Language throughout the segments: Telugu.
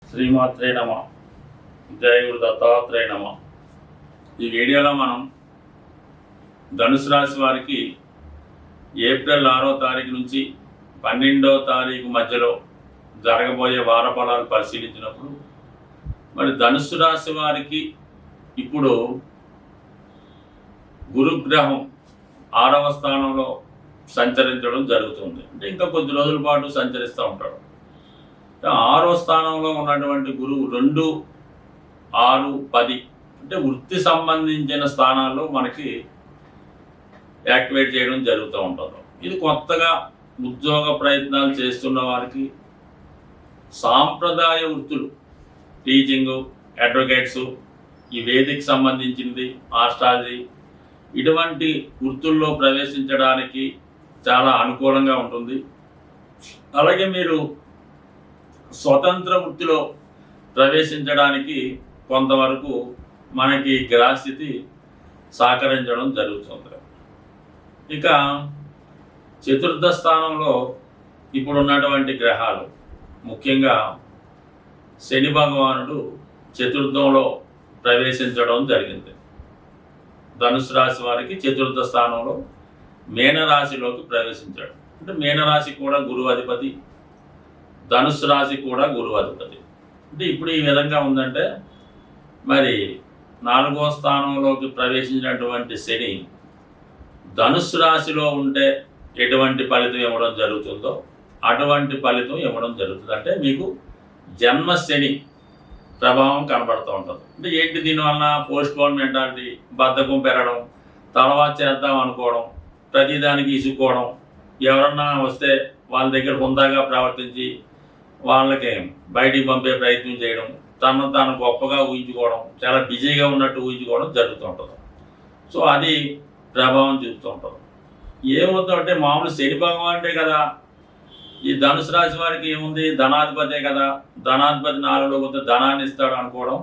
శ్రీమాత్రే నమ. జయ గురు దత్తాత్రేయ నమ. ఈ వీడియోలో మనం ధనుసు రాశి వారికి ఏప్రిల్ 6వ తారీఖు నుంచి 12వ తారీఖు మధ్యలో జరగబోయే వార ఫలాలు పరిశీలించినప్పుడు మరి ధనుసు రాశి వారికి ఇప్పుడు గురుగ్రహం 6వ స్థానంలో సంచరించడం జరుగుతుంది. అంటే ఇంకా కొద్ది రోజుల పాటు సంచరిస్తూ ఉంటాడు. 6వ స్థానంలో ఉన్నటువంటి గురువు 2, 6, 10 అంటే వృత్తి సంబంధించిన స్థానాల్లో మనకి యాక్టివేట్ చేయడం జరుగుతూ ఉంటుంది. ఇది కొత్తగా ఉద్యోగ ప్రయత్నాలు చేస్తున్న వారికి, సాంప్రదాయ వృత్తులు, టీచింగు, అడ్వకేట్సు, ఈ వేదిక్ సంబంధించింది, ఆస్ట్రాలజీ, ఇటువంటి వృత్తుల్లో ప్రవేశించడానికి చాలా అనుకూలంగా ఉంటుంది. అలాగే మీరు స్వతంత్ర వృత్తిలో ప్రవేశించడానికి కొంతవరకు మనకి గ్రహస్థితి సహకరించడం జరుగుతుంది. ఇక చతుర్థ స్థానంలో ఇప్పుడు ఉన్నటువంటి గ్రహాలు, ముఖ్యంగా శని భగవానుడు చతుర్థంలో ప్రవేశించడం జరిగింది. ధనుసు రాశి వారికి చతుర్థ స్థానంలో మీనరాశిలోకి ప్రవేశించాడు. అంటే మీనరాశి కూడా గురువు అధిపతి, ధనుసు రాశి కూడా గురువు అధిపతి. అంటే ఇప్పుడు ఈ విధంగా ఉందంటే మరి 4వ స్థానంలోకి ప్రవేశించినటువంటి శని ధనుసు రాశిలో ఉంటే ఎటువంటి ఫలితం ఇవ్వడం జరుగుతుందో అటువంటి ఫలితం ఇవ్వడం జరుగుతుంది. అంటే మీకు జన్మశని ప్రభావం కనబడుతూ ఉంటుంది. అంటే ఏంటి దీనివల్ల పోస్ట్ పోన్ మెంటాలిటీ, బద్ధకం పెరగడం, తర్వాత చేద్దాం అనుకోవడం, ప్రతిదానికి ఇసుక్కోవడం, ఎవరన్నా వస్తే వాళ్ళ దగ్గర హుందాగా ప్రవర్తించి వాళ్ళకి బయటికి పంపే ప్రయత్నం చేయడం, తనను తాను గొప్పగా ఊహించుకోవడం, చాలా బిజీగా ఉన్నట్టు ఊహించుకోవడం జరుగుతూ ఉంటుంది. సో అది ప్రభావం చూస్తూ ఉంటుంది. ఏమవుతుందంటే మామూలు శని భగవానుడే కదా, ఈ ధనుసు రాశి వారికి ఏముంది, ధనాధిపతే కదా, ధనాధిపతి 4లో కొంత ధనాన్ని ఇస్తాడు అనుకోవడం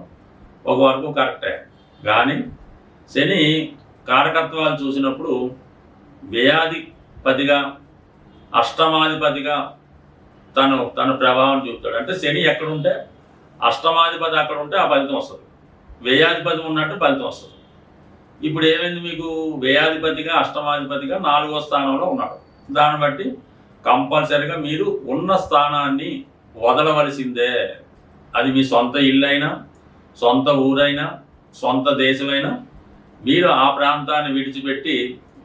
ఒక వరకు కరెక్టే. కానీ శని కారకత్వాలు చూసినప్పుడు వ్యయాధిపతిగా, అష్టమాధిపతిగా తన ప్రభావం చూపుతాడు. అంటే శని ఎక్కడుంటే అష్టమాధిపతి అక్కడ ఉంటే ఆ ఫలితం వస్తుంది, వ్యయాధిపతి ఉన్నట్టు ఫలితం వస్తుంది. ఇప్పుడు ఏమైంది, మీకు వ్యయాధిపతిగా, అష్టమాధిపతిగా 4వ స్థానంలో ఉన్నాడు. దాన్ని బట్టి కంపల్సరిగా మీరు ఉన్న స్థానాన్ని వదలవలసిందే. అది మీ సొంత ఇల్లు అయినా, సొంత ఊరైనా, సొంత దేశమైనా మీరు ఆ ప్రాంతాన్ని విడిచిపెట్టి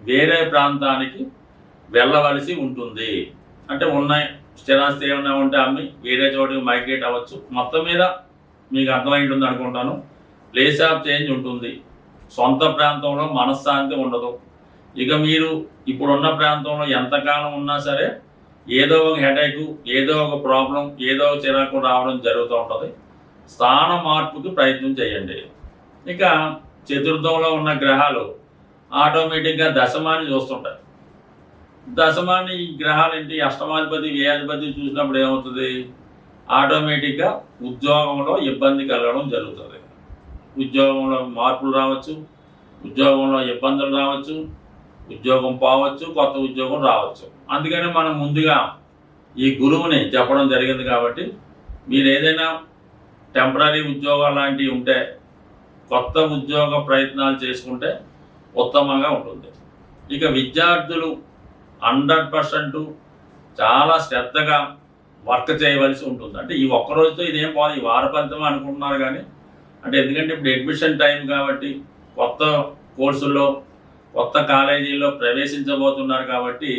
వేరే ప్రాంతానికి వెళ్ళవలసి ఉంటుంది. అంటే ఉన్నాయి స్థిరాస్తి ఏమైనా ఉంటే అమ్మి వేరే చోటికి మైగ్రేట్ అవ్వచ్చు. మొత్తం మీద మీకు అర్థమై ఉంటుంది అనుకుంటాను. ప్లేస్ ఆఫ్ చేంజ్ ఉంటుంది. సొంత ప్రాంతంలో మనశ్శాంతి ఉండదు. ఇక మీరు ఇప్పుడున్న ప్రాంతంలో ఎంతకాలం ఉన్నా సరే ఏదో ఒక హెడేకు, ఏదో ఒక ప్రాబ్లం, ఏదో ఒక చిరాకు రావడం జరుగుతూ ఉంటుంది. స్థాన మార్పుకి ప్రయత్నం చేయండి. ఇక చతుర్థంలో ఉన్న గ్రహాలు ఆటోమేటిక్గా దశమాన్ని చూస్తుంటాయి. దశమాన్ని ఈ గ్రహాలు ఏంటి, అష్టమాధిపతి, వ్యయాధిపతి చూసినప్పుడు ఏమవుతుంది, ఆటోమేటిక్గా ఉద్యోగంలో ఇబ్బంది కలగడం జరుగుతుంది. ఉద్యోగంలో మార్పులు రావచ్చు, ఉద్యోగంలో ఇబ్బందులు రావచ్చు, ఉద్యోగం పోవచ్చు, కొత్త ఉద్యోగం రావచ్చు. అందుకని మనం ముందుగా ఈ గురువుని చెప్పడం జరిగింది. కాబట్టి మీరు ఏదైనా టెంపరీ ఉద్యోగాలు లాంటివి ఉంటే కొత్త ఉద్యోగ ప్రయత్నాలు చేసుకుంటే ఉత్తమంగా ఉంటుంది. ఇక విద్యార్థులు 100% చాలా శ్రద్ధగా వర్క్ చేయవలసి ఉంటుంది. అంటే ఈ ఒక్కరోజుతో ఇదేం పోదు, ఈ వార ఫలితం అనుకుంటున్నారు. కానీ అంటే ఎందుకంటే ఇప్పుడు అడ్మిషన్ టైం కాబట్టి కొత్త కోర్సుల్లో, కొత్త కాలేజీల్లో ప్రవేశించబోతున్నారు. కాబట్టి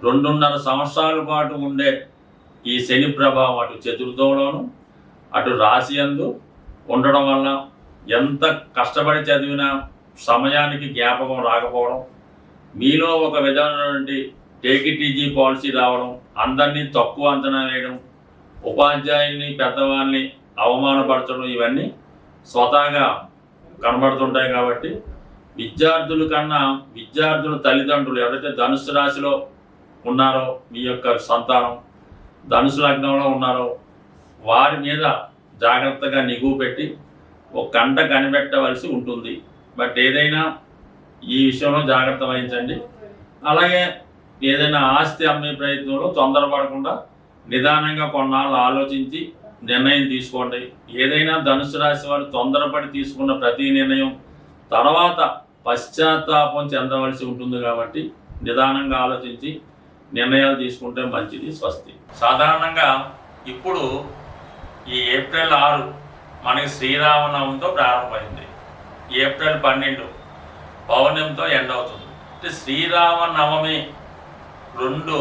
2.5 సంవత్సరాల పాటు ఉండే ఈ శని ప్రభావం అటు చతుర్థంలోను అటు రాశి యందు ఉండడం వల్ల ఎంత కష్టపడి చదివినా సమయానికి జ్ఞాపకం రాకపోవడం, మీలో ఒక విధమైనటువంటి టేక్ ఇట్ ఈజీ పాలసీ రావడం, అందరినీ తక్కువ అంచనా వేయడం, ఉపాధ్యాయుల్ని, పెద్దవాళ్ళని అవమానపరచడం, ఇవన్నీ స్వతహాగా కనబడుతుంటాయి. కాబట్టి విద్యార్థుల కన్నా విద్యార్థుల తల్లిదండ్రులు ఎవరైతే ధనుసు రాశిలో ఉన్నారో, మీ యొక్క సంతానం ధనుసు లగ్నంలో ఉన్నారో వారి మీద జాగ్రత్తగా నిఘు పెట్టి ఒక కంట కనిపెట్టవలసి ఉంటుంది. బట్ ఏదైనా ఈ విషయంలో జాగ్రత్త వహించండి. అలాగే ఏదైనా ఆస్తి అమ్మే ప్రయత్నంలో తొందరపడకుండా నిదానంగా కొన్నాళ్ళు ఆలోచించి నిర్ణయం తీసుకోండి. ఏదైనా ధనుసు రాశి వారు తొందరపడి తీసుకున్న ప్రతి నిర్ణయం తర్వాత పశ్చాత్తాపం చెందవలసి ఉంటుంది కాబట్టి నిదానంగా ఆలోచించి నిర్ణయాలు తీసుకుంటే మంచిది. స్వస్తి. సాధారణంగా ఇప్పుడు ఈ ఏప్రిల్ 6 మనకి శ్రీరామనవమితో ప్రారంభమైంది. ఏప్రిల్ 12 పౌర్ణమితో ఎండ్ అవుతుంది. అంటే శ్రీరామనవమి 2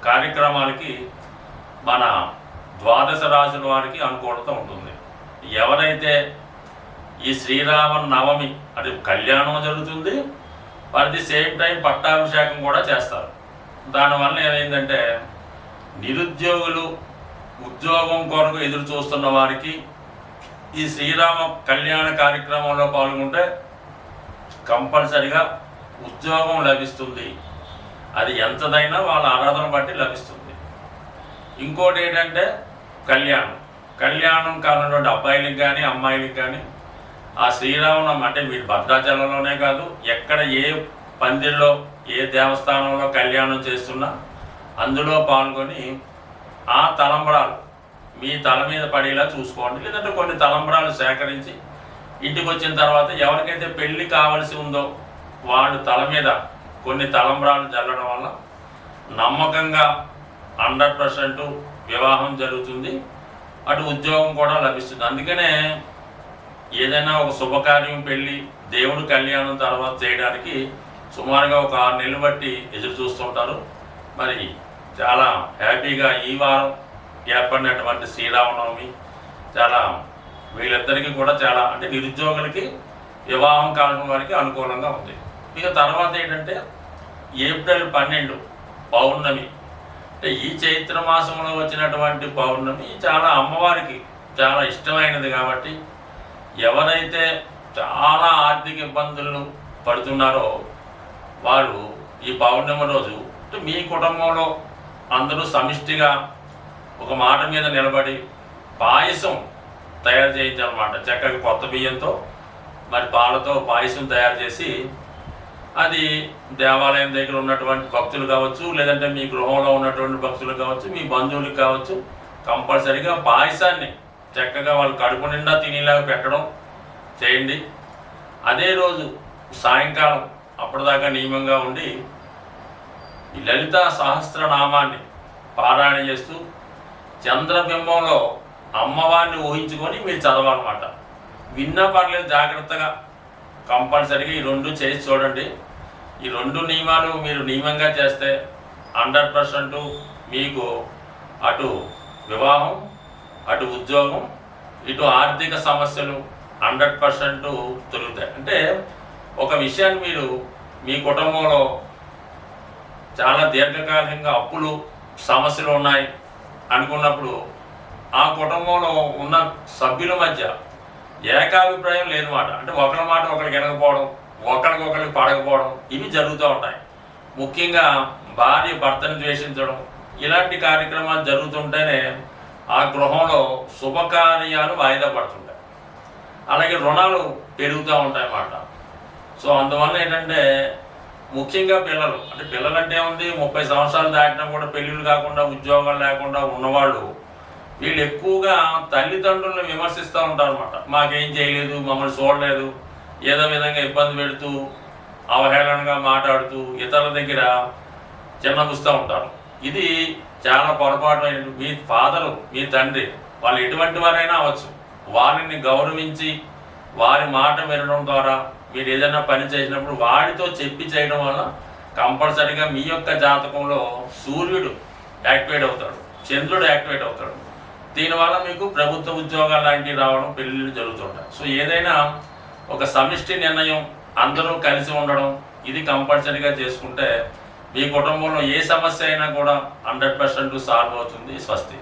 కార్యక్రమాలకి మన ద్వాదశ రాశుల వారికి అనుకూలత ఉంటుంది. ఎవరైతే ఈ శ్రీరామనవమి అంటే కళ్యాణం జరుగుతుంది, అట్ ది సేమ్ టైం పట్టాభిషేకం కూడా చేస్తారు. దానివల్ల ఏమైందంటే నిరుద్యోగులు ఉద్యోగం కొరకు ఎదురు చూస్తున్న వారికి ఈ శ్రీరామ కళ్యాణ కార్యక్రమంలో పాల్గొంటే కంపల్సరిగా ఉద్యోగం లభిస్తుంది. అది ఎంతదైనా వాళ్ళ అర్హతను బట్టి లభిస్తుంది. ఇంకోటి ఏంటంటే కళ్యాణం కానున్నటువంటి అబ్బాయిలకు కానీ అమ్మాయిలకు కానీ ఆ శ్రీరామనవమి అంటే మీరు భద్రాచలంలోనే కాదు, ఎక్కడ ఏ పందిరిలో ఏ దేవస్థానంలో కళ్యాణం చేస్తున్నా అందులో పాల్గొని ఆ తలంబరాలు మీ తల మీద పడేలా చూసుకోండి. లేదంటే కొన్ని తలంబరాలు సేకరించి ఇంటికి వచ్చిన తర్వాత ఎవరికైతే పెళ్ళి కావాల్సి ఉందో వాళ్ళు తల మీద కొన్ని తలంబరాలు చల్లడం వల్ల నమ్మకంగా 100% వివాహం జరుగుతుంది, అటు ఉద్యోగం కూడా లభిస్తుంది. అందుకనే ఏదైనా ఒక శుభకార్యం పెళ్ళి దేవుడు కళ్యాణం తర్వాత చేయడానికి సుమారుగా ఒక 6 నెలలు బట్టి ఎదురు చూస్తుంటారు. మరి చాలా హ్యాపీగా ఈ వారం ఏర్పడినటువంటి శ్రీరామనవమి చాలా వీళ్ళిద్దరికీ కూడా చాలా అంటే నిరుద్యోగులకి వివాహం కాలని వారికి అనుకూలంగా ఉంది. ఇక తర్వాత ఏంటంటే ఏప్రిల్ 12 పౌర్ణమి. అంటే ఈ చైత్ర మాసంలో వచ్చినటువంటి పౌర్ణమి చాలా అమ్మవారికి చాలా ఇష్టమైనది కాబట్టి ఎవరైతే చాలా ఆర్థిక ఇబ్బందులను పడుతున్నారో వారు ఈ పౌర్ణమి రోజు మీ కుటుంబంలో అందరూ సమిష్టిగా ఒక మాట మీద నిలబడి పాయసం తయారు చేయించాలన్నమాట. చక్కగా కొత్త బియ్యంతో మరి పాలతో పాయసం తయారు చేసి అది దేవాలయం దగ్గర ఉన్నటువంటి భక్తులు కావచ్చు, లేదంటే మీ గృహంలో ఉన్నటువంటి భక్తులు కావచ్చు, మీ బంధువులకు కావచ్చు, కంపల్సరీగా పాయసాన్ని చక్కగా వాళ్ళు కడుపు నిండా తినేలాగా పెట్టడం చేయండి. అదే రోజు సాయంకాలం అప్పటిదాకా నియమంగా ఉండి ఈ లలితా సహస్రనామాన్ని పారాయణ చేస్తూ చంద్రబింబంలో అమ్మవారిని ఊహించుకొని మీరు చదవాలన్నమాట. విన్నా పర్లేదు, జాగ్రత్తగా కంపల్సరీగా ఈ 2 చేసి చూడండి. ఈ 2 నియమాలు మీరు నియమంగా చేస్తే 100% మీకు అటు వివాహం, అటు ఉద్యోగం, ఇటు ఆర్థిక సమస్యలు 100% తొలుగుతాయి. అంటే ఒక విషయాన్ని మీరు మీ కుటుంబంలో చాలా దీర్ఘకాలికంగా అప్పులు సమస్యలు ఉన్నాయి అనుకున్నప్పుడు ఆ కుటుంబంలో ఉన్న సభ్యుల మధ్య ఏకాభిప్రాయం లేదన్నమాట. అంటే ఒకరి మాట ఒకరికి వినకపోవడం, ఒకరికొకరికి పడకపోవడం ఇవి జరుగుతూ ఉంటాయి. ముఖ్యంగా భార్య భర్తను ద్వేషించడం ఇలాంటి కార్యక్రమాలు జరుగుతుంటేనే ఆ గృహంలో శుభకార్యాలు వాయిదా పడుతుంటాయి. అలాగే రుణాలు పెరుగుతూ ఉంటాయి అన్నమాట. సో అందువల్ల ఏంటంటే ముఖ్యంగా పిల్లలు అంటే పిల్లలంటే ఉంది 30 సంవత్సరాలు దాటినా కూడా పెళ్ళిళ్ళు కాకుండా ఉద్యోగాలు లేకుండా ఉన్నవాళ్ళు వీళ్ళు ఎక్కువగా తల్లిదండ్రులను విమర్శిస్తూ ఉంటారు అన్నమాట. మాకేం చేయలేదు, మమ్మల్ని చూడలేదు, ఏదో విధంగా ఇబ్బంది పెడుతూ అవహేళనగా మాట్లాడుతూ ఇతరుల దగ్గర చిన్నబుస్తూ ఉంటారు. ఇది చాలా పొరపాటు. మీ ఫాదరు మీ తండ్రి వాళ్ళు ఎటువంటి వారైనా అవ్వచ్చు, వారిని గౌరవించి వారి మాట వినడం ద్వారా మీరు ఏదైనా పని చేసినప్పుడు వాడితో చెప్పి చేయడం వల్ల కంపల్సరీగా మీ యొక్క జాతకంలో సూర్యుడు యాక్టివేట్ అవుతాడు, చంద్రుడు యాక్టివేట్ అవుతాడు. దీనివల్ల మీకు ప్రభుత్వ ఉద్యోగాలు లాంటివి రావడం, పెళ్ళిళ్ళు జరుగుతుంటాయి. సో ఏదైనా ఒక సమిష్టి నిర్ణయం అందరూ కలిసి ఉండడం ఇది కంపల్సరీగా చేసుకుంటే మీ కుటుంబంలో ఏ సమస్య అయినా కూడా 100% సాల్వ్ అవుతుంది. స్వస్తి.